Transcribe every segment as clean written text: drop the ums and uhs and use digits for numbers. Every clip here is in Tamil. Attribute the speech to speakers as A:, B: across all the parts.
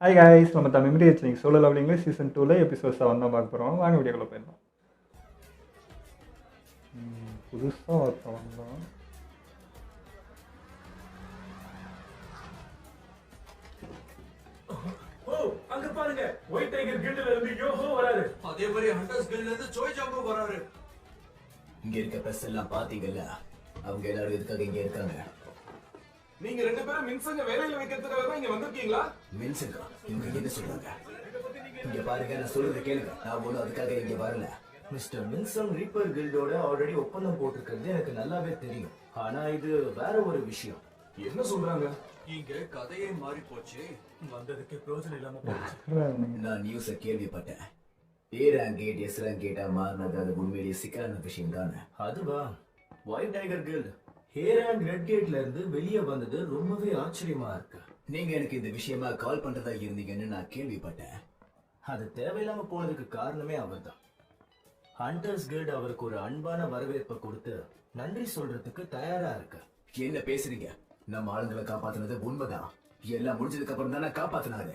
A: ஹாய் காய்ஸ், நம்ம தமிழ் மீடியா வச்சுருங்க சோலோ லெவல் இங்கிலீஷ் சீசன் 2ல் எபிசோட் 7 தான் பார்க்க போகிறோம். வாங்க வீடியோக்குள்ளே போயிடலாம். புதுசாக ஒருத்தன் வந்தான்.
B: அங்க பாருங்க, ஒயிட் டைகர் கில்ட்ல இருந்து யோஹோ வராரு.
C: அதே மாதிரி ஹண்டர்ஸ் கில்ட்ல இருந்து சோய் ஜாம்போ வராரு. இங்க இருக்க பிரஸ் எல்லாம் பாத்தீங்கல்ல, அவங்க எல்லாரும் இதுக்காக இங்க இருக்காங்க.
B: நீங்க ரெண்டு பேரும் மின்சங்க வேலையில வைக்கிறதுக்காக தான் இங்க வந்திருக்கீங்களா?
C: மின்சங்கா இவங்க என்ன சொல்றாங்க? இங்க பாருங்க, நான் சொல்றது கேளுங்க. நான் ஒண்ணும் அதுக்காக இங்க வரல. மிஸ்டர் மின்சங் ரீப்பர் கில்டோட ஆல்ரெடி ஒப்பந்தம் போட்டிருக்கிறது எனக்கு நல்லாவே தெரியும். ஆனா இது வேற ஒரு விஷயம்.
B: என்ன சொல்றாங்க?
C: இங்க கதையே மாறி போச்சு.
B: வந்ததுக்கு பிரயோஜனம் இல்லாம போச்சு.
C: நான் நியூஸ கேள்விப்பட்டேன். A rank gate S rank கேட்டா மாறினது அது உண்மையிலேயே சிக்கலான விஷயம் தானே. அதுவா White Tiger guild hair and red கேட்ல இருந்து வெளியே வந்தது ரொம்பவே ஆச்சரியமா இருக்கு. நீங்க எனக்கு இந்த விஷயமா கால் பண்றதா இருந்தீங்கன்னு நான் கேள்விப்பட்டேன். அது தேவையில்லாம போனதுக்கு காரணமே அவர்தான். ஹண்டர்ஸ் கில்ட் அவருக்கு ஒரு அன்பான வரவேற்பை கொடுத்து நன்றி சொல்றதுக்கு தயாரா இருக்கு. என்ன பேசுறீங்க? நம்ம ஆளுங்களை காப்பாத்துனது உண்மைதான். எல்லாம் முடிஞ்சதுக்கு அப்புறம் தானே காப்பாத்தினாரு.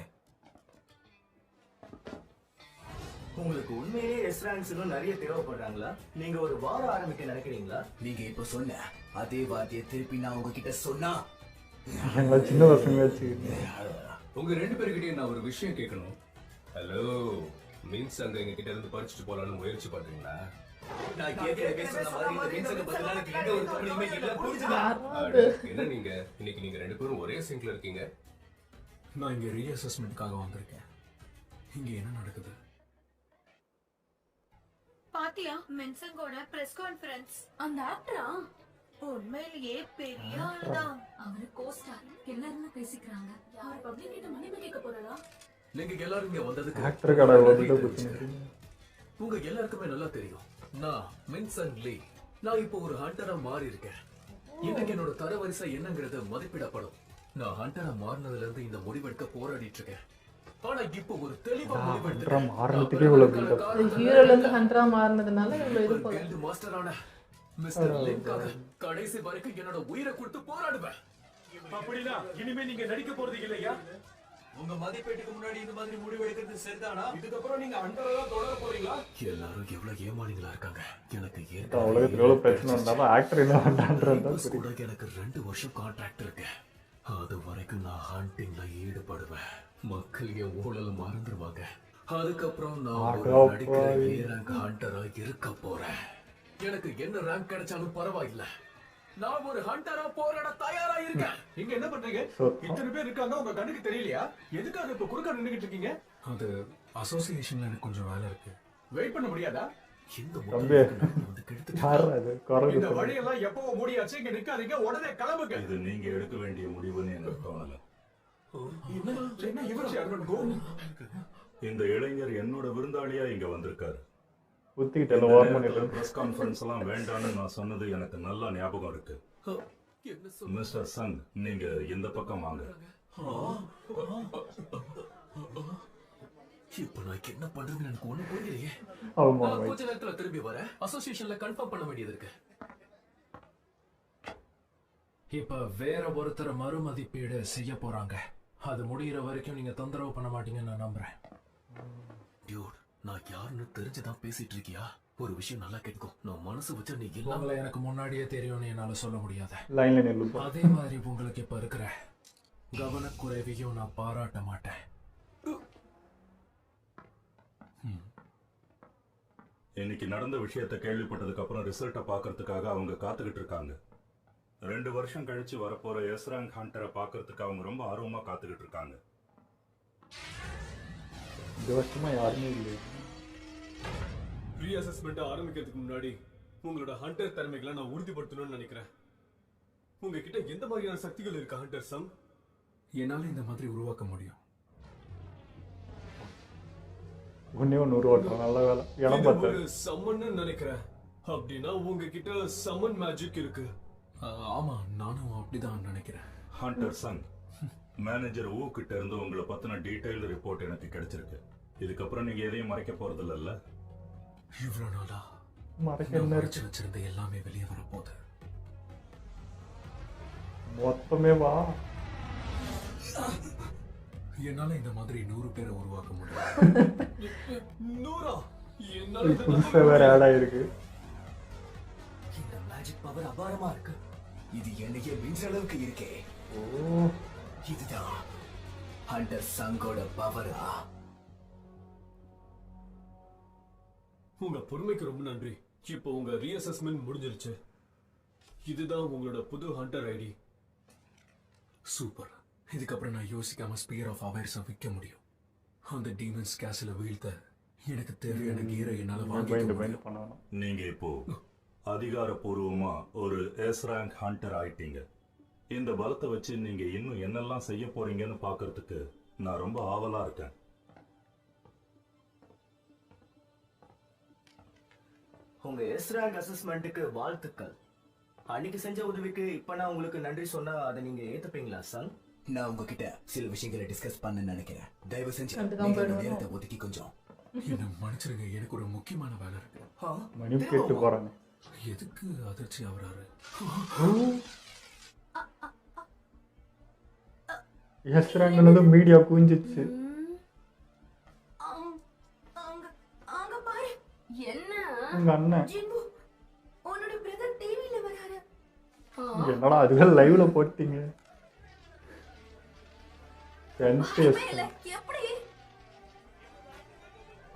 C: உங்களுக்கு உண்மையிலேயே எஸ் ரேங்க்ஸ் நிறைய தேவைப்படுறாங்களா? நீங்க ஒரு வாரம் ஆரம்பிக்க நினைக்கிறீங்களா? நீங்க இப்ப சொன்ன அதே வார்த்தையை திருப்பி நான் உங்ககிட்ட சொன்னா
A: சின்ன பசங்க வச்சு
D: உங்க ரெண்டு பேருக்கிட்டையும் நான் ஒரு விஷயம் கேட்கணும். ஹலோ, மீன்ஸ் அங்க எங்க கிட்ட இருந்து பறிச்சுட்டு போலான்னு முயற்சி பண்றீங்களா?
C: நான் ஏற்கனவே சொன்ன மாதிரி இந்த மீன்ஸுக்கு பதிலா எனக்கு எந்த ஒரு கம்பெனியுமே இல்ல. புரிஞ்சுதா?
D: என்ன நீங்க இன்னைக்கு நீங்க ரெண்டு பேரும் ஒரே சிங்க்ல இருக்கீங்க?
B: நான் இங்க ரீஅசஸ்மெண்ட்காக வந்திருக்கேன். இங்க என்ன நடக்குது?
E: பாத்தியா மென்சங்கோட பிரஸ் கான்ஃபரன்ஸ்?
F: அந்த ஆக்டரா?
E: உண்மையிலேயே பெரிய ஆளுதான்.
F: அவரு கோஸ்டார் எல்லாரும் பேசிக்கிறாங்க. அவர் பப்ளிக் கிட்ட மன்னிப்பு கேட்க போறாரா?
C: நீங்க எல்லாரும் இங்க வந்ததுக்கு
A: ஆக்டர் கடை வந்துட்டு பிரச்சனை.
C: உங்க எல்லாருக்குமே நல்லா தெரியும், நான் மின்சங் லீ. நான் இப்போ ஒரு ஹண்டரா மாறி இருக்கேன். இன்னைக்கு என்னோட தரவரிசை என்னங்கிறது மதிப்பிடப்படும். நான் ஹண்டரா மாறினதுல இருந்து இந்த முடிவெடுக்க போராடிட்டு இருக்கேன். ஆனா இப்போ ஒரு தெளிவா முடிவெடுத்துட்டேன்.
A: மாறினதுக்கே இவ்வளவு build-up.
G: ஹீரோல இருந்து ஹண்டரா மாறினதுனால இவ்வளவு இது போல.
C: கில்ட் மாஸ்டரான மிஸ்டர் லிங்காக கடைசி வரைக்கும் என்னோட உயிரை கொடுத்து போராடுவேன்.
B: அப்படின்னா இனிமே நீங்க நடிக்க போறது இல்லையா?
C: உங்க மதிப்பீட்டுக்கு முன்னாடி இந்த மாதிரி முடிவு எடுக்கிறது சரிதானா?
B: இதுக்கப்புறம் நீங்க அண்டரா தான் தொடர போறீங்களா?
C: எல்லாரும் எவ்வளவு ஏமாளிகளா இருக்காங்க. எனக்கு
A: உலகத்துல எவ்வளவு பிரச்சனை வந்தாலும் ஆக்டர் என்ன பண்றான்றது
C: கூட எனக்கு 2 வருஷம் கான்ட்ராக்ட் இருக்கு. அது வரைக்கும் நான் ஹண்டிங்ல ஈடுபடுவேன். மக்கள் என் ஊழல மறந்துடுவாங்க. அதுக்கப்புறம் நான் ஒரு நடிக்கிற ஏ ரேங்க் ஹண்டரா இருக்க போறேன். எனக்கு என்ன ரேங்க் கிடைச்சாலும் பரவாயில்ல. நான் ஒரு ஹண்டரா போராட தயாரா இருக்கேன்.
B: நீங்க என்ன பண்றீங்க? இத்தனை பேர் இருக்காங்க, உங்க கண்ணுக்கு தெரியலையா? எதுக்காக இப்ப குறுக்க நின்னுகிட்டு இருக்கீங்க? அது அசோசியேஷன்ல எனக்கு கொஞ்சம் வேலை இருக்கு. வெயிட் பண்ண முடியாதா?
C: இந்த
B: வழியெல்லாம் எப்பவோ மூடியாச்சு. இங்க நிக்காதீங்க, உடனே கிளம்புங்க.
H: இது நீங்க எடுக்க வேண்டிய முடிவுன்னு எனக்கு தோணல. இந்த இளைஞர் என்னோட விருந்தாளியா இங்க வந்திருக்காரு. பிரஸ் கான்ஃபரன்ஸ் எல்லாம் வேண்டான்னு நான் சொன்னது எனக்கு நல்லா ஞாபகம் இருக்கு. மிஸ்டர் சங், நீங்க இந்த பக்கம் வாங்க.
C: இப்ப நான் என்ன பண்றதுன்னு எனக்கு ஒண்ணு புரியலையே. கொஞ்ச நேரத்துல திரும்பி வர அசோசியேஷன்ல கன்ஃபார்ம் பண்ண வேண்டியது இருக்கு.
I: இப்ப வேற ஒருத்தர் மறுமதிப்பீடு செய்ய போறாங்க. அது முடிகிற வரைக்கும் நீங்க தொந்தரவு பண்ண மாட்டீங்கன்னு நான் நம்புறேன்.
C: டியூட், நான் யாருன்னு தெரிஞ்சுதான் பேசிட்டு இருக்கியா? ஒரு விஷயம் நல்லா கேட்கும். நான் மனசு வச்சா நீ
I: உங்களை எனக்கு முன்னாடியே தெரியும்னு என்னால சொல்ல முடியாது. அதே மாதிரி உங்களுக்கு இப்ப இருக்கிற கவனக்குறைவையும் நான் பாராட்ட மாட்டேன்.
H: இன்னைக்கு நடந்த விஷயத்தை கேள்விப்பட்டதுக்கு அப்புறம் ரிசல்ட்டை பாக்குறதுக்காக அவங்க காத்துக்கிட்டு இருக்காங்க. 2 வருஷம் கழிச்சு வரப்போற எஸ் ரேங்க் ஹண்டரை பாக்குறதுக்கு அவங்க ரொம்ப ஆர்வமா காத்துக்கிட்டு இருக்காங்க.
A: இந்த வருஷமா யாருமே இல்லை.
B: ரீஅசஸ்மெண்ட் ஆரம்பிக்கிறதுக்கு முன்னாடி உங்களோட ஹண்டர் திறமைகளை நான் உறுதிப்படுத்தணும்னு நினைக்கிறேன். உங்ககிட்ட எந்த மாதிரியான சக்திகள் இருக்கு ஹண்டர் சம்? என்னால இந்த மாதிரி உருவாக்க முடியும்.
A: ஒன்னே ஒன்று உருவாக்கலாம். நல்ல வேலை. இடம் பார்த்து
B: சம்மன் நினைக்கிறேன். அப்படின்னா உங்ககிட்ட சம்மன் மேஜிக் இருக்கு.
I: ஆமா, நானும் அப்படிதான் நினைக்கிறேன்.
H: ஹண்டர் சங், மேனேஜர் ஊ கிட்ட இருந்து உங்களை பத்தின டீடைல்டு ரிப்போர்ட் எனக்கு கிடைச்சிருக்கு. இதுக்கப்புறம் நீங்க எதையும் மறைக்க போறது இல்ல.
I: இவ்வளவு நாளா
A: மறைச்சு
I: வச்சிருந்த எல்லாமே வெளியே வரப்போகுது.
A: மொத்தமே வா.
I: என்னால இந்த மாதிரி 100 பேரை உருவாக்க முடியும்.
B: 100? என்னால இதை
A: புதுசா வேற ஆட் ஆயிருக்கு.
C: இந்த மேஜிக் பவர் அபாரமா இருக்கு. இது என்னையே மிஞ்ச அளவுக்கு இருக்கே.
A: ஓ,
C: இதுதான் ஹண்டர் சங்கோட பவரா?
B: உங்க பொறுமைக்கு ரொம்ப நன்றி. இப்போ உங்க ரீஅசஸ்மென்ட் முடிஞ்சிருச்சு. இதுதான் உங்களோட புது ஹண்டர் ஐடி.
I: சூப்பர். இதுக்கப்புறம் நான் யோசிக்காம ஸ்பியர் ஆஃப் அவேர்ஸை விற்க முடியும். அந்த டீமன்ஸ் கேஸ்ல வீழ்த்த எனக்கு தேவையான கீரை என்னால வாங்கிக்க
A: பயந்து
I: முடியும்.
A: பயந்து பண்ணணும்.
H: நீங்க இப்போ அதிகாரப்பூர்வமா ஒரு எஸ் ரேங்க் ஹண்டர் ஆயிட்டீங்க. இந்த பலத்தை வச்சு நீங்க இன்னும் என்னெல்லாம் செய்ய போறீங்கன்னு பார்க்கிறதுக்கு நான் ரொம்ப ஆவலா இருக்கேன்.
C: உங்க எஸ் ரேங்க் அசஸ்மெண்ட்டுக்கு வாழ்த்துக்கள். அன்னைக்கு செஞ்ச உதவிக்கு இப்ப நான் உங்களுக்கு நன்றி சொன்னா அதை நீங்க ஏத்துப்பீங்களா சன்? நான் உங்ககிட்ட சில விஷயங்களை டிஸ்கஸ் பண்ண நினைக்கிறேன். தயவு செஞ்சு
G: அதுதான் போயிடுவோம்.
C: நேரத்தை ஒதுக்கி கொஞ்சம்.
I: என்ன மன்னிச்சிருங்க, எனக்கு ஒரு முக்கியமான வேலை இருக்கு.
A: மணி கேட்டு போறாங்க.
I: எதுக்கு அதிர்ச்சி ஆகுறாரு?
A: எஸ்ராங்கனது மீடியா குஞ்சிச்சு.
F: அங்க பாரு. என்ன
A: உங்க அண்ணன்
F: ஜிம்பு உன்னோட பிரதர் டிவில வராரு.
A: என்னடா அதுவே லைவ்ல போட்டீங்க.
F: இல்ல, எப்படி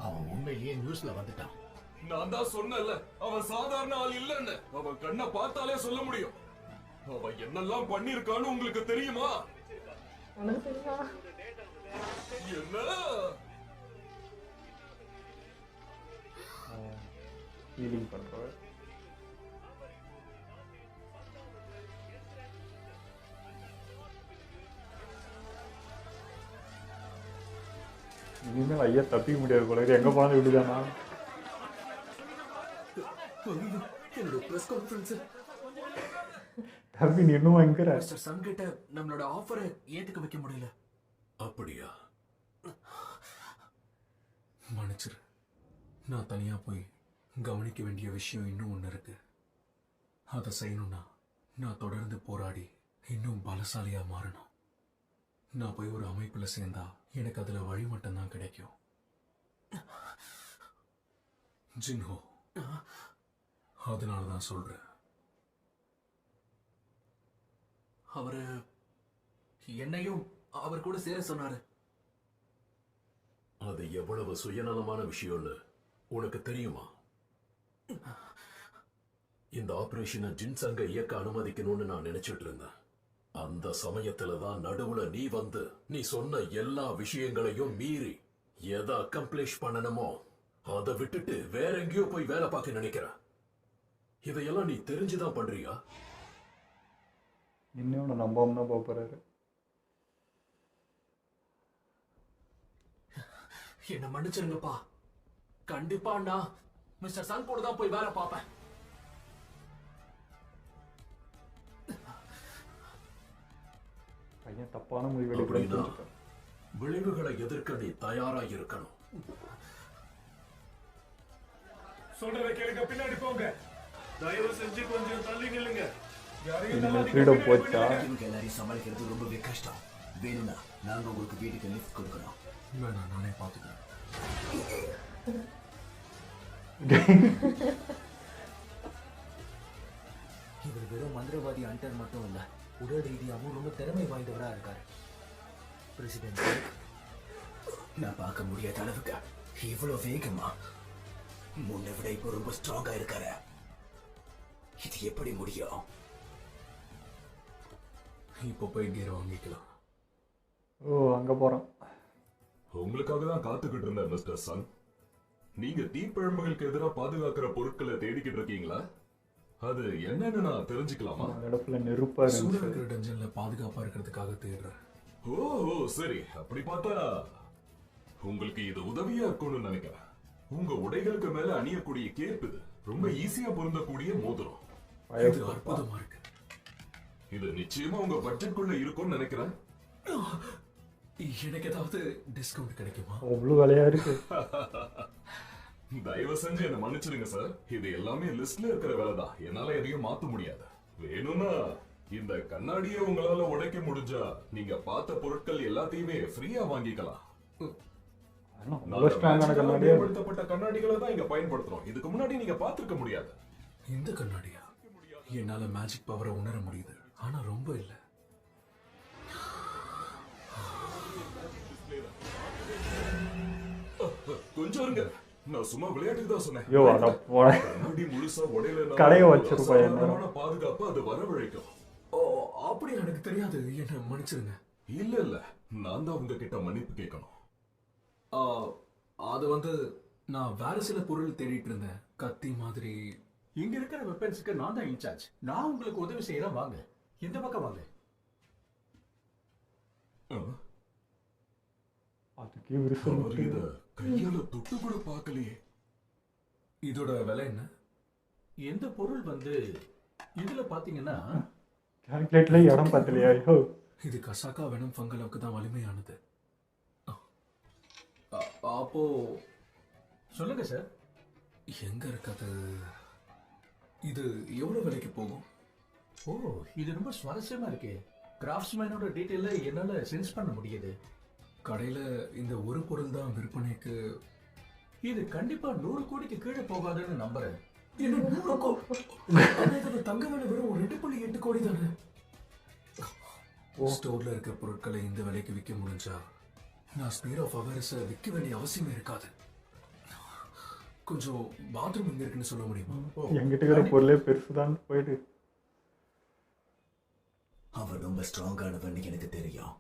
C: அவன் உண்மையிலேயே நியூஸ்ல வந்துட்டான்.
B: நான் தான் சொன்னேன்ல, அவன் சாதாரண ஆள் இல்லன்னு. அவன் கண்ணை பார்த்தாலே சொல்ல முடியும். அவன் என்னெல்லாம் பண்ணிருக்கான்னு உங்களுக்கு தெரியுமா?
G: உனக்கு தெரியுமா?
B: என்ன
A: ஹீலிங் பண்றவர். இனிமேல் ஐயா தப்பிக்க முடியாது போல இருக்கு. எங்க போனாலும் இப்படிதானா?
I: என்னோட பிரஸ் கான்ஃபரன்ஸ்
A: தம்பி நீ இன்னும் வாங்கிக்கிற?
I: மிஸ்டர் சன் கிட்ட நம்மளோட ஆஃபரை ஏத்துக்க வைக்க முடியல.
D: அப்படியா?
I: மன்னிச்சிரு. நான் தனியா போய் கவனிக்க வேண்டிய விஷயம் இன்னும் ஒன்று இருக்கு. அதை செய்யணும்னா நான் தொடர்ந்து போராடி இன்னும் பலசாலியா மாறணும். நான் போய் ஒரு அமைப்புல சேர்ந்தா எனக்கு அதுல வழி மட்டும்தான் கிடைக்கும். ஜின்ஹோ, அதனாலதான் சொல்றேன். அவரு என்னையும் அவர் கூட சேர சொன்னாரு.
D: அது எவ்வளவு சுயநலமான விஷயம்னு உனக்கு தெரியுமா? இந்த ஆபரேஷனை ஜின்சங்க இயக்க அனுமதிக்கணும்னு நான் நினைச்சிட்டு இருந்தேன். அந்த சமயத்துல தான் நடுவுல நீ வந்து நீ சொன்ன எல்லா விஷயங்களையும் மீறி எதை அக்கம்ப்ளிஷ் பண்ணணுமோ அதை விட்டுட்டு வேற எங்கேயோ போய் வேலை பார்க்க நினைக்கிற. இதையெல்லாம் நீ தெரிஞ்சுதான் பண்றியா?
A: இன்னும் நம்பாம போறாரு.
I: என்ன மன்னிச்சிருங்கப்பா. கண்டிப்பா நான் மிஸ்டர் சன் கூட தான் போய் வேலை பார்ப்பேன்.
A: பையன் தப்பான முடிவு எடுக்கிறேன்னு
D: அப்படின்னா விளைவுகளை எதிர்க்க நீ தயாரா இருக்கணும்.
B: சொல்றத கேளுங்க, பின்னாடி போங்க. தயவு செஞ்சு கொஞ்சம் தள்ளி நில்லுங்க.
A: இனிமேல் ஃப்ரீடம் போச்சா?
C: இவங்க எல்லாரையும் சமாளிக்கிறது ரொம்பவே கஷ்டம். வேணும்னா நாங்க உங்களுக்கு வீட்டுக்கு லிஃப்ட் கொடுக்குறோம்.
I: வேணாம், நானே பார்த்துக்கிறேன்.
C: இவர் வெறும் மந்திரவாதி ஹண்டர் மட்டும் இல்ல, உடல் ரீதியாகவும் ரொம்ப திறமை வாய்ந்தவரா இருக்காரு. பிரசிடென்ட், நான் பார்க்க முடியாத அளவுக்கு இவ்வளவு வேகமா முன்னை விட இப்போ ரொம்ப ஸ்ட்ராங்கா இருக்காரு. இது எப்படி முடியும்?
I: இப்போ போய் கீரை வாங்கிக்கலாம்.
A: ஓ, அங்க போறான்.
J: உங்களுக்காக தான் காத்துக்கிட்டு இருந்தேன் மிஸ்டர் சன். நீங்க தீப்பழம்புகளுக்கு எதிராக பாதுகாக்கிற பொருட்களை தேடிக்கிட்டு இருக்கீங்களா? அது என்னன்னு நான் தெரிஞ்சுக்கலாமா?
A: அந்த இடத்துல நெருப்பா
I: சூடா
A: இருந்துச்சு.
I: இருக்கிற டஞ்சன்ல பாதுகாப்பா இருக்கிறதுக்காக தேடுறேன்.
J: ஓ சரி, அப்படி பார்த்தா உங்களுக்கு இது உதவியா இருக்கும்னு நினைக்கிறேன். உங்க உடைகளுக்கு மேல அணியக்கூடிய கேப் இது. ரொம்ப ஈஸியா பொருந்தக்கூடிய மோதிரம்.
I: இது அற்புதமா இருக்கு.
J: இது நிச்சயமா உங்க பட்ஜெட்குள்ள இருக்கும்னு நினைக்கிறேன்.
I: எனக்கு ஏதாவது டிஸ்கவுண்ட் கிடைக்குமா?
A: அவ்வளவு விலையா இருக்கு.
J: தயவு செஞ்சு என்ன மன்னிச்சிடுங்க சார். இது எல்லாமே லிஸ்ட்ல இருக்கிற வேலை தான். என்னால எதையும் மாத்த முடியாது. வேணும்னா இந்த கண்ணாடியை உங்களால உடைக்க முடிஞ்சா நீங்க பார்த்த பொருட்கள் எல்லாத்தையுமே ஃப்ரீயா வாங்கிக்கலாம்.
A: அவ்வளோ ஸ்ட்ராங்கான கண்ணாடியா?
J: மேம்படுத்தப்பட்ட கண்ணாடிகளை தான் இங்க பயன்படுத்துறோம். இதுக்கு முன்னாடி நீங்க பார்த்திருக்க முடியாது.
I: இந்த கண்ணாடியா? என்னால மேஜிக் பவரை உணர முடியுது, ஆனா ரொம்ப இல்ல.
J: கொஞ்சம் இருங்க, நான் சும்மா விளையாட்டுக்கு தான் சொன்னேன்.
A: ஐயோ அட போட.
J: கண்ணாடி முழுசா உடையல
A: கடையை வச்சிருப்பா என்ன?
J: பாதுகாப்பு அது வரவழைக்கும்.
I: ஓ, அப்படி எனக்கு தெரியாது, என்ன மன்னிச்சிருங்க.
J: இல்ல இல்ல, நான் தான் உங்ககிட்ட மன்னிப்பு கேட்கணும்.
I: அது வந்து நான் வேற சில பொருள் தேடிட்டு இருந்தேன், கத்தி மாதிரி.
K: இங்க இருக்கிற வெப்பன்ஸ்க்கு நான் தான் இன்சார்ஜ். நான் உங்களுக்கு உதவி செய்யறேன், வாங்க இந்த பக்கம் வாங்க.
A: அதுக்கே விரிசல்
J: அவர் இத கையால தொட்டு கூட பார்க்கலையே.
I: இதோட விலை என்ன?
K: எந்த பொருள் வந்து இதுல பாத்தீங்கன்னா
A: கால்குலேட்ல இடம் பத்தலையா? ஐயோ
I: இது கசாக்கா வெனம் ஃபங்கலுக்கு தான் வலிமையானது. அப்போ
K: சொல்லுங்க சார்,
I: எங்க இருக்குது? இது எவ்வளவு விலைக்கு போகும்?
K: ஓ, இது ரொம்ப சுவாரஸ்யமா இருக்கு. கிராஃப்ட்ஸ்மேனோட டீடைல என்னால சென்ஸ் பண்ண முடியுது.
I: கடையில இந்த ஒரு பொருள் தான் விற்பனைக்கு.
K: இது கண்டிப்பா 100 கோடிக்கு கீழே போகாதுன்னு நம்புறேன்.
I: என்ன 100 கோடி? இதோட தங்க விலை வெறும் 2.8 கோடி தானே. ஸ்டோர்ல இருக்க பொருட்களை இந்த விலைக்கு விற்க முடிஞ்சா நான் ஸ்பீட் ஆஃப் அவேர்ஸை விற்க வேண்டிய அவசியமே இருக்காது. கொஞ்சம் பாத்ரூம் எங்க இருக்குன்னு சொல்ல முடியுமா?
A: எங்கிட்ட இருக்கிற பொருளே பெருசுதான் போயிட்டு.
C: அவன் ரொம்ப ஸ்ட்ராங்கானவன் எனக்கு தெரியும்.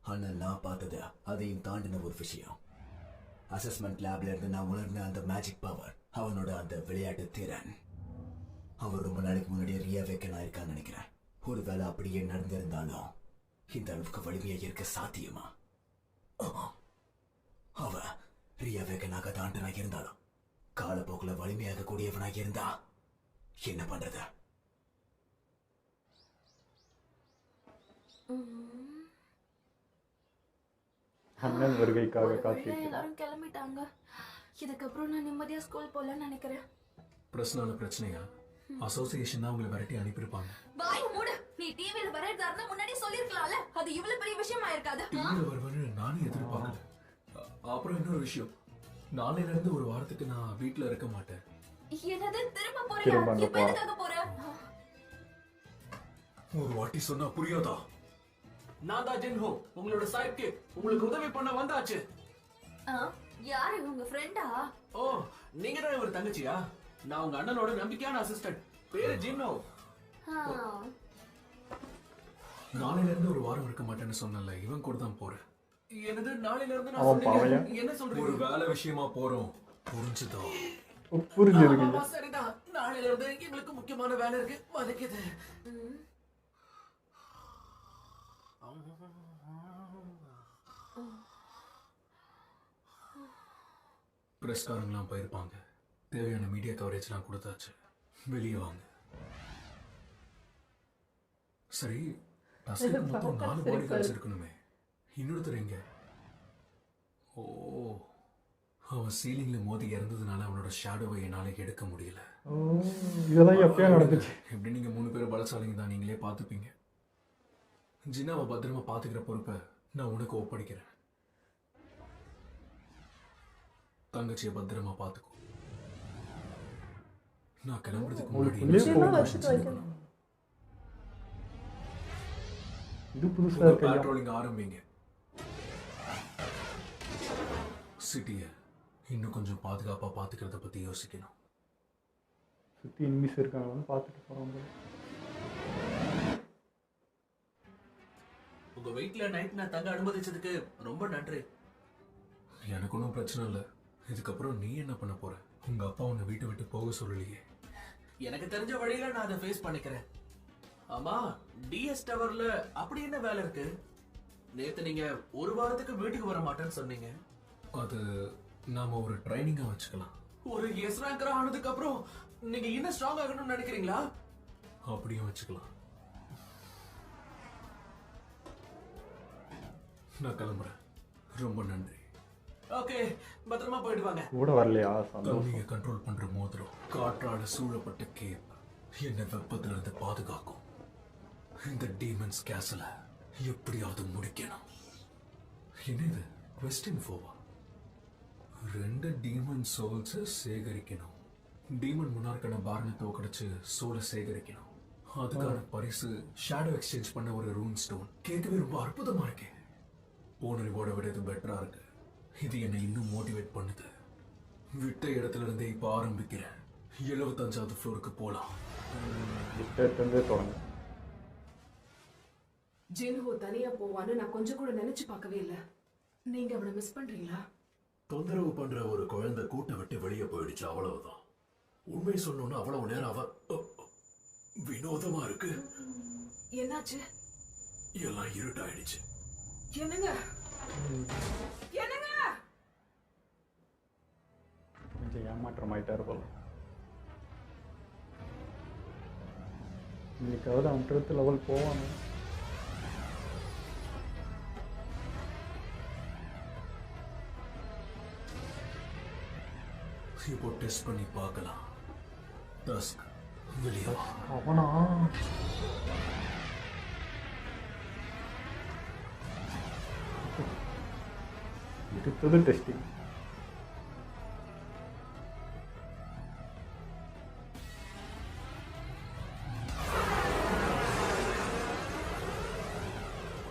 C: ஆனா நான் பார்த்தது அதையும் தாண்டின ஒரு விஷயம். அசஸ்மெண்ட் லேப்ல இருந்து நான் உணர்ந்த அந்த மேஜிக் பவர், அவனோட அந்த விளையாட்டு திறன். அவன் ரொம்ப நாளைக்கு முன்னாடியே ரியா வேக்கன் ஆயிருக்கான்னு நினைக்கிறேன். ஒருவேளை அப்படியே நடந்திருந்தாலும் இந்த அளவுக்கு வலிமையா இருக்க சாத்தியமா? அவன் ரியா வேக்கனாக தாண்டனாக இருந்தாலும் காலப்போக்குல வலிமையாக கூடியவனாக இருந்தா என்ன பண்றது?
A: அண்ணன் வருகைக்காக காத்திருக்கிறேன்.
F: எல்லாரும் கிளம்பிட்டாங்க. இதுக்கப்புறம் நான் நிம்மதியா ஸ்கூல் போலன்னு நினைக்கிறேன்.
I: பிரச்சனை பிரச்சனையா? அசோசியேஷன் தான் உங்களை விரட்டி அனுப்பியிருப்பாங்க.
F: பாய் மூடு. நீ டிவில வரதா இருந்தா முன்னாடி சொல்லிருக்கலாம்ல. அது இவ்வளவு பெரிய விஷயமா இருக்காது.
I: டிவில வருவேன்னு நானும் எதிர்பார்க்கல. அப்புறம் இன்னொரு விஷயம், நாளையில இருந்து ஒரு வாரத்துக்கு நான் வீட்டுல இருக்க மாட்டேன்.
F: என்னது திரும்ப போறியா?
A: திரும்ப அங்க
F: இப்ப எதுக்காக போற?
I: ஒரு வாட்டி சொன்னா புரியாதா?
K: நான் தான் ஜின்ஹோ, உங்களோட சைட்க்கு. உங்களுக்கு உதவி பண்ண வந்தாச்சு.
F: யாரு உங்க ஃப்ரெண்டா?
K: ஓ, நீங்க தான் ஒரு தங்கச்சியா? நான் உங்க அண்ணனோட நம்பிக்கையான அசிஸ்டன்ட். பேரு ஜின்ஹோ.
I: நாளையில இருந்து ஒரு வாரம் இருக்க மாட்டேன்னு சொன்னல, இவன் கூட தான் போறேன்.
K: என்னது நாளையில இருந்து நான்
A: அவன் பாவையா?
K: சொன்னீங்க? என்ன சொல்றீங்க?
I: ஒரு வேலை விஷயமா போறோம், புரிஞ்சுதா?
A: புரிஞ்சிருக்கீங்க.
K: ஆமா, சரிதான். நாளையில இருந்து எங்களுக்கு முக்கியமான வேலை இருக்கு. வதக்குது.
I: பிரஸ்காரங்களாம் போயிருப்பாங்க. தேவையான மீடியா கவரேஜ்லாம் கொடுத்தாச்சு. வெளியே வாங்க. சரி, டஸ்க்கு மொத்தம் 4 பாடி கார்ட்ஸ் இருக்கணுமே. இன்னொருத்தர் எங்க? ஓ, அவன் சீலிங்ல மோதி இறந்ததுனால அவனோட ஷேடோவை என்னால எடுக்க முடியல.
A: இதெல்லாம் எப்பயா நடந்துச்சு?
I: எப்படி நீங்க 3 பேரும் பலசாலிங்க தான், நீங்களே பார்த்துப்பீங்க. ஜின்னாவை பத்திரமா பார்த்துக்கிற பொறுப்பை நான் உனக்கு ஒப்படைக்கிறேன். தங்கச்சியை பத்திரமா பார்த்துக்கோ. நான் கிளம்புறதுக்கு முன்னாடி
A: இது புதுசா இருக்கு.
I: பேட்ரோலிங் ஆரம்பிங்க. சிட்டிய இன்னும் கொஞ்சம் பாதுகாப்பா பாத்துக்கிறத பத்தி யோசிக்கணும்.
A: சுத்தி இனிமிஸ் இருக்காங்கன்னு பார்த்துட்டு போறோம்.
K: உங்க வீட்ல நைட் நான் தங்க அனுமதிச்சதுக்கு ரொம்ப நன்றி.
I: எனக்கு ஒன்றும் பிரச்சனை இல்லை. இதுக்கப்புறம் நீ என்ன பண்ண போற? உங்க அப்பா உன்னை வீட்டை விட்டு போக சொல்லலையே.
K: எனக்கு தெரிஞ்ச வழியில நான் அதை ஃபேஸ் பண்ணிக்கிறேன். ஆமா, டிஎஸ் டவர்ல அப்படி என்ன வேலை இருக்கு? நேத்து நீங்க ஒரு வாரத்துக்கு வீட்டுக்கு வர மாட்டேன்னு சொன்னீங்க.
I: அது நாம ஒரு ட்ரைனிங்கா வச்சுக்கலாம்.
K: ஒரு எஸ் ரேங்கர் ஆனதுக்கு அப்புறம் நீங்க இன்னும் ஸ்ட்ராங் ஆகணும்னு நினைக்கிறீங்களா?
I: அப்படியும் வச்சுக்கலாம். நான் கிளம்புறேன். ரொம்ப நன்றி.
K: ஓகே, பத்திரமா போயிட்டு வாங்க.
A: கூட வரலையா?
I: தண்ணியை கண்ட்ரோல் பண்ற மோதிரம், காற்றால சூழப்பட்ட கேப் என்ன வெப்பத்துல இருந்து பாதுகாக்கும். இந்த டீமன்ஸ் கேசல எப்படியாவது முடிக்கணும். என்னது கொஸ்டின் 4? 2 டீமன் சோல்ஸ் சேகரிக்கணும். டீமன் முன்னார்க்கான பாரனை தோக்கடிச்சு சோலை சேகரிக்கணும். அதுக்கான பரிசு ஷேடோ எக்ஸ்சேஞ்ச் பண்ண ஒரு ரூன் ஸ்டோன். கேட்கவே ரொம்ப அற்புதமா இருக்கு. போன ரிவார்டை விட இது பெட்டரா இருக்கு. இது என்னை இன்னும் மோட்டிவேட் பண்ணுது. விட்ட இடத்துல இருந்தே இப்ப ஆரம்பிக்கிறேன். 75வது ஃப்ளோருக்கு போலாம்.
A: விட்டே தொடங்க.
G: ஜின்ஹோ தனியா போவான்னு நான் கொஞ்சம் கூட நினைச்சு பார்க்கவே இல்ல. நீங்க அவனை மிஸ் பண்றீங்களா?
D: தொந்தரவு பண்ற ஒரு குழந்தை கூட்ட விட்டு வெளியே போயிடுச்சு, அவ்வளவுதான். உண்மை சொல்லணும்னா அவ்வளவு நேரம் அவ வினோதமா இருக்கு.
G: என்னாச்சு?
D: எல்லாம் இருட்டாயிடுச்சு.
G: என்னங்க என்னங்க?
A: கொஞ்சம் ஏமாற்றமாயிட்டாரு போல. இன்னைக்காவது 100th லெவல் போவாங்க.
I: இப்போ டெஸ்ட் பண்ணி பார்க்கலாம். டஸ்க் வெளியே வா.
A: அவனா அடுத்தது டெஸ்டிங்.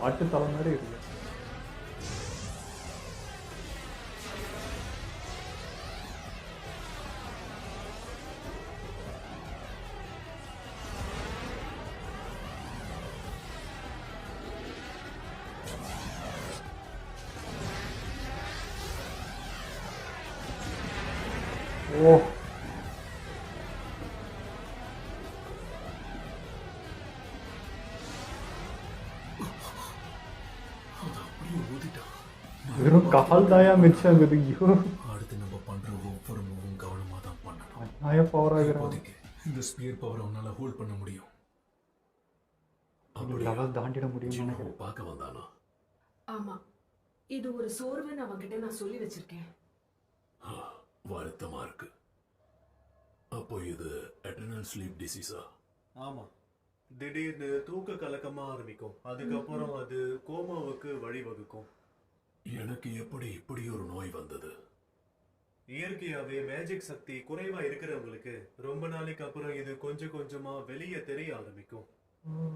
A: ஆட்டுத்தலை மாதிரி இருக்கு. ஓ வெறும் கால் தாயா மிச்சாங்குது. ஐயோ,
I: அடுத்து நம்ம பண்ற ஒவ்வொரு மூவும் கவனமா தான் பண்ணணும்.
A: நாய பவர் ஆகிறான்.
I: இப்போதைக்கு இந்த ஸ்பியர் பவர் அவனால ஹோல்ட் பண்ண முடியும்.
A: லெவல் தாண்டிட முடியும் நினைக்கிறேன்.
D: பார்க்க வந்தானா?
G: ஆமா, இது ஒரு சோர்வுன்னு அவன்கிட்ட நான் சொல்லி வச்சிருக்கேன்.
D: வருத்தமா இருக்கு. அப்போ இது எட்டர்னல் ஸ்லீப் டிசீஸா?
B: ஆமா, திடீர்னு தூக்க கலக்கமா ஆரம்பிக்கும். அதுக்கப்புறம் அது கோமாவுக்கு வழிவகுக்கும்.
D: எனக்கு எப்படி இப்படி ஒரு நோய் வந்தது?
B: இயற்கையாவே மேஜிக் சக்தி குறைவா இருக்கிறவங்களுக்கு ரொம்ப நாளைக்கு அப்புறம் இது கொஞ்சம் கொஞ்சமா வெளியே தெரிய ஆரம்பிக்கும்.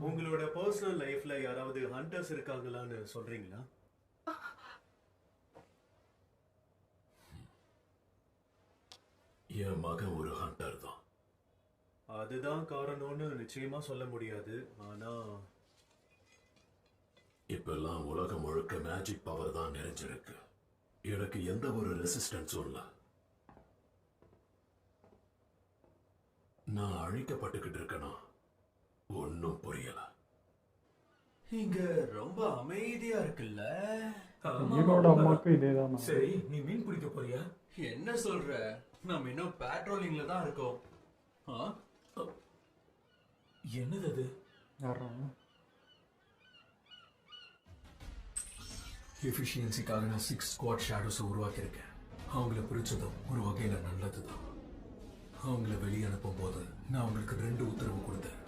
B: உங்களோட பர்சனல் லைஃப்ல யாராவது ஹண்டர்ஸ் இருக்காங்களான்னு சொல்றீங்களா?
D: என் மகன் ஒரு ஹண்டர் தான்.
B: அதுதான் காரணம்னு நிச்சயமா சொல்ல முடியாது. ஆனா
D: இப்பெல்லாம் உலகம் முழுக்க மேஜிக் பவர் தான் நிறைஞ்சிருக்கு. எனக்கு எந்த ஒரு ரெசிஸ்டன்ஸும் இல்லை. நான் அழிக்கப்பட்டுக்கிட்டு இருக்கேனா? ஒன்னும் புரியல.
K: இங்க ரொம்ப அமைதியா இருக்குல்ல?
A: ஈரோட அம்மாக்கு இதேதான்.
I: சரி, நீ மீன் பிடிக்க போறியா?
K: என்ன சொல்ற? நம்ம இன்னும் பேட்ரோலிங்ல தான் இருக்கோம்.
I: என்னது அது?
A: யாரும்
I: எஃபிஷியன்சிக்காக நான் 6 ஸ்குவாட் ஷேடோஸை உருவாக்கியிருக்கேன். அவங்கள பிரிச்சதும் ஒரு வகையில நல்லதுதான். அவங்கள வெளியே அனுப்பும் போது நான் அவங்களுக்கு 2 உத்தரவு கொடுத்தேன்.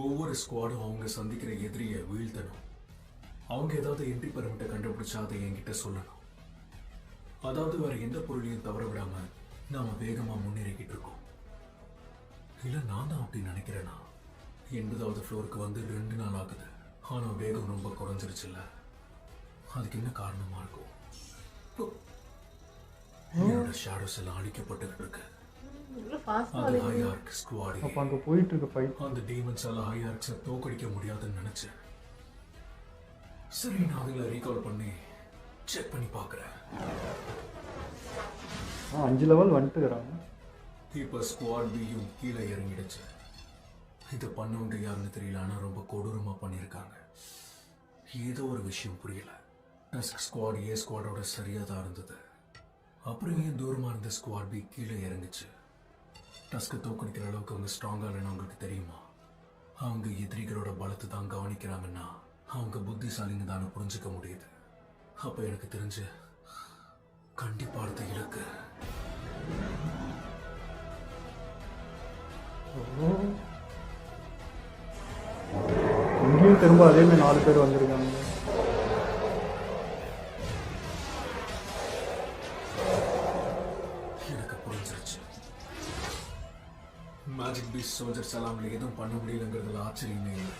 I: ஒவ்வொரு ஸ்குவாடும் அவங்க சந்திக்கிற எதிரியை வீழ்த்தணும். அவங்க ஏதாவது என்ட்ரி பெர்மிட்டை கண்டுபிடிச்சா அதை என்கிட்ட சொல்லணும். அதாவது வேற எந்த பொருளையும் தவற விடாம நாம வேகமா முன்னேறிக்கிட்டு இருக்கோம். இல்ல நான் தான் அப்படி நினைக்கிறேன்னா? 80வது ஃப்ளோருக்கு வந்து 2 நாள் ஆகுது. ஆனா வேகம் ரொம்ப குறைஞ்சிருச்சுல்ல. அதுக்கு என்ன காரணமா இருக்கும்? என்னோட ஷேடோஸ் எல்லாம் அழிக்கப்பட்டுக்கிட்டு இருக்கு. அது ஹையார்க் ஸ்குவாட்.
A: அப்ப அங்க போயிட்டு இருக்க ஃபைட்.
I: அந்த டீமன்ஸ் எல்லாம் ஹையார்க்ஸை தோக்கடிக்க முடியாதுன்னு நினைச்சேன். சரி, நான் அதுங்களை ரீகால் பண்ணி செக் பண்ணி பார்க்குறேன்.
A: 5 லெவல் வந்துட்டுக்கிறாங்க.
I: இப்போ ஸ்குவாட் பியும் கீழே இறங்கிடுச்சு. இதை பண்ணவங்க யாருன்னு தெரியல, ஆனால் ரொம்ப கொடூரமாக பண்ணியிருக்காங்க. ஏதோ ஒரு விஷயம் புரியல. டஸ்க் ஸ்குவாட் ஏ ஸ்குவாடோட சரியாக தான் இருந்தது. அப்புறம் ஏன் தூரமாக இருந்த ஸ்குவாட் பி கீழே இறங்குச்சு? டஸ்கை தோக்கடிக்கிற அளவுக்கு அவங்க ஸ்ட்ராங்காக இல்லைன்னு அவங்களுக்கு தெரியுமா? அவங்க எதிரிகளோட பலத்தை தான் கவனிக்கிறாங்கன்னா அவங்க புத்திசாலிங்க தானே புரிஞ்சுக்க முடியுது. அப்போ எனக்கு தெரிஞ்சு கண்டிப்பா அடுத்த இலக்கு
A: இங்கேயும் திரும்ப அதேமாதிரி 4 பேர் வந்திருக்காங்க.
I: எனக்கு புரிஞ்சிருச்சு. மேஜிக் பீஸ் சோல்ஜர்ஸ் எல்லாம் அவங்களை எதுவும் பண்ண முடியலங்கிறதுல ஆச்சரியமே இல்லை.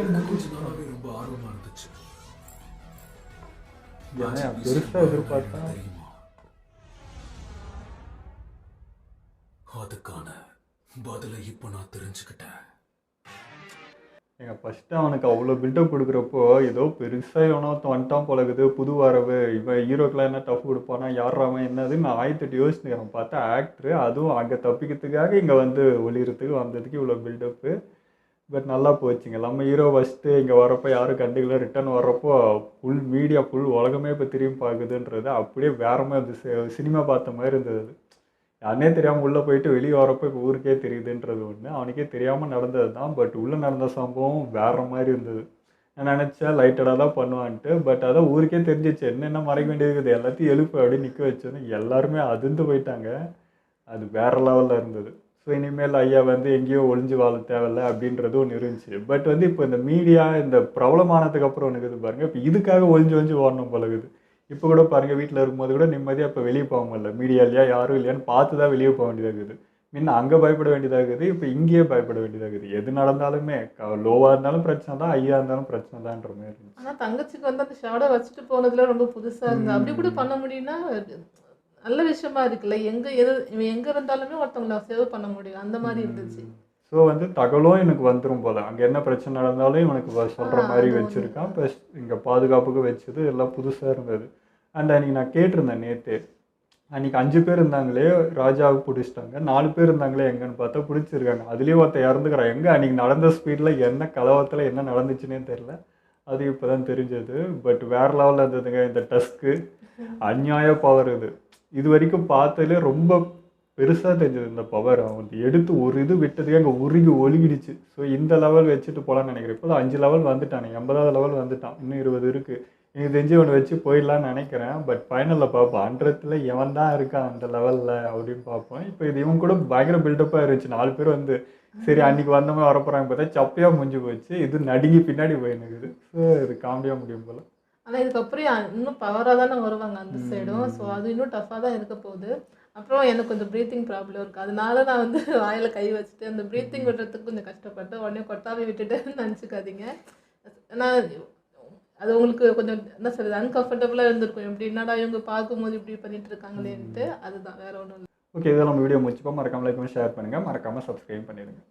I: எனக்கு கொஞ்ச நாளாவே ரொம்ப ஆர்வமா இருந்துச்சு.
A: பெருசா எதிர்பார்த்தா
I: தெரியுமா? அதுக்கான பதிலை இப்போ நான் தெரிஞ்சுக்கிட்டேன்.
A: ஏங்க ஃபஸ்ட்டு அவனுக்கு அவ்வளோ பில்டப் கொடுக்குறப்போ ஏதோ பெருசாக எவனோத்த வந்துட்டான் போலகுது, புது வரவு, இவன் ஹீரோக்கெலாம் என்ன டஃப் கொடுப்பானா, யாராவன் என்னதுன்னு நான் 1008 யோசிச்சுக்கிறேன். பார்த்தா ஆக்டரு அதுவும் அங்கே தப்பிக்கிறதுக்காக இங்கே வந்து ஒளிகிறதுக்கு வந்ததுக்கு இவ்வளோ பில்டப்பு. பட் நல்லா போச்சுங்க. நம்ம ஹீரோ ஃபஸ்ட்டு இங்கே வரப்போ யாரும் கண்டுக்கல, ரிட்டர்ன் வர்றப்போ ஃபுல் மீடியா ஃபுல் உலகமே இப்போ திரும்பி பார்க்குதுன்றது அப்படியே வேற மாதிரி சினிமா பார்த்த மாதிரி இருந்தது. அது யாருனே தெரியாமல் உள்ளே போயிட்டு வெளியே வரப்போ இப்போ ஊருக்கே தெரியுதுன்றது ஒன்று, அவனுக்கே தெரியாமல் நடந்தது தான். பட் உள்ளே நடந்த சம்பவம் வேறு மாதிரி இருந்தது. நான் நினச்சேன் லைட்டடாக தான் பண்ணுவான்ட்டு, பட் அதான் ஊருக்கே தெரிஞ்சிச்சு என்னென்ன மறைக்க வேண்டியது இருக்குது, எல்லாத்தையும் எழுப்பு அப்படியே நிற்க வச்சோன்னு எல்லாருமே அதிர்ந்து போயிட்டாங்க. அது வேறு லெவலில் இருந்தது. ஸோ இனிமேல் ஐயா வந்து எங்கேயோ ஒளிஞ்சு வாழ தேவையில்ல அப்படின்றது ஒன்று இருந்துச்சு. பட் வந்து இப்போ இந்த மீடியா இந்த பிரபலமானதுக்கு அப்புறம் ஒன்று இருக்குது பாருங்கள், இப்போ இதுக்காக ஒளிஞ்சு ஓடணும் பழகுது. இப்போ கூட பாருங்கள், வீட்டில் இருக்கும்போது கூட நிம்மதியாக இப்போ வெளியே போக முடியல, மீடியா இல்லையா யாரும் இல்லையான்னு பார்த்து தான் வெளியே போக வேண்டியதாக இருக்குது. முன்ன அங்கே பயப்பட வேண்டியதாக இருக்குது, இப்போ இங்கேயே பயப்பட வேண்டியதாக இருக்குது. எது நடந்தாலுமே லோவாக இருந்தாலும் பிரச்சனை தான், ஐயா இருந்தாலும் பிரச்சனை தான்ன்ற மாதிரி இருந்துச்சு.
L: ஆனால் தங்கச்சிக்கு வந்து அந்த ஷேடோ வச்சுட்டு போனதுல ரொம்ப புதுசாக இருந்தது. அப்படி கூட பண்ண முடியும்னா நல்ல விஷயமா இருக்குல்ல. இவன் எங்கே இருந்தாலுமே ஒருத்தவங்களை சேவ் பண்ண முடியும், அந்த மாதிரி இருந்துச்சு.
A: ஸோ வந்து தகவலும் எனக்கு வந்துடும் போல், அங்கே என்ன பிரச்சனை நடந்தாலும் இவனுக்கு சொல்கிற மாதிரி வச்சுருக்கான். ப்ளஸ் இங்கே பாதுகாப்புக்கு வச்சது எல்லாம் புதுசாக இருந்தது. அண்ட் அன்றைக்கி நான் கேட்டிருந்தேன் நேற்று, அன்றைக்கி 5 பேர் இருந்தாங்களே ராஜாவுக்கு பிடிச்சிட்டாங்க, 4 பேர் இருந்தாங்களே எங்கன்னு பார்த்தா பிடிச்சிருக்காங்க. அதுலேயும் ஒருத்தர் இறந்துக்கிறான். எங்கே அன்றைக்கி நடந்த ஸ்பீடில் என்ன கலவரத்தில் என்ன நடந்துச்சுன்னே தெரில, அது இப்போ தான் தெரிஞ்சது. பட் வேறு லெவலில் இருந்ததுங்க இந்த டஸ்க்கு, அநியாய பவர். இது வரைக்கும் பார்த்ததுலே ரொம்ப பெருசாக தெரிஞ்சது இந்த பவர். அவன் எடுத்து ஒரு இது விட்டதுக்கே அங்கே உருகி ஒழுகிடுச்சு. ஸோ இந்த லெவல் வச்சுட்டு போகலான்னு நினைக்கிறேன். இப்போ 5 லெவல் வந்துட்டானே, 80வது லெவல் வந்துட்டான், இன்னும் 20 இருக்குது. எனக்கு தெரிஞ்சு அவனை வச்சு போயிடலான்னு நினைக்கிறேன். பட் ஃபைனலில் பார்ப்போம் 100ல் எவன் தான் இருக்கான் அந்த லெவலில் அப்படின்னு பார்ப்போம். இப்போ இது இவன் கூட பயங்கர பில்டப்பாக இருந்துச்சு. 4 பேர் வந்து சரி அன்றைக்கி வந்தவங்க வரப்போகிறாங்க பார்த்தா சப்பையாக முடிஞ்சு போச்சு. இது நடுங்கி பின்னாடி போயினுக்குது. ஸோ இது காமெடியாக முடியும் போல்.
L: ஆனால் இதுக்கப்புறம் இன்னும் பவராக தானே வருவாங்க அந்த சைடும். ஸோ அது இன்னும் டஃப்பாக தான் இருக்க போகுது. அப்புறம் எனக்கு கொஞ்சம் ப்ரீத்திங் ப்ராப்ளம் இருக்குது, அதனால நான் வந்து வாயில் கை வச்சுட்டு அந்த ப்ரீத்திங் விடுறதுக்கு கொஞ்சம் கஷ்டப்பட்டேன். உடனே கொட்டாவே விட்டுட்டு நினச்சிக்காதீங்க. நான் அது உங்களுக்கு கொஞ்சம் என்ன சொல்கிறது அன்கம்ஃபர்டபுளாக இருந்திருக்கும். எப்படி என்னடா இவங்க பார்க்கும்போது இப்படி பண்ணிட்டு இருக்காங்களேன்ட்டு. அதுதான், வேற ஒன்றும் இல்லை.
A: ஓகே, இதெல்லாம் நம்ம வீடியோ முடிச்சுப்போம். மறக்காமல் லைக் பண்ணி ஷேர் பண்ணுங்கள், மறக்காமல் சப்ஸ்கிரைப் பண்ணிடுங்க.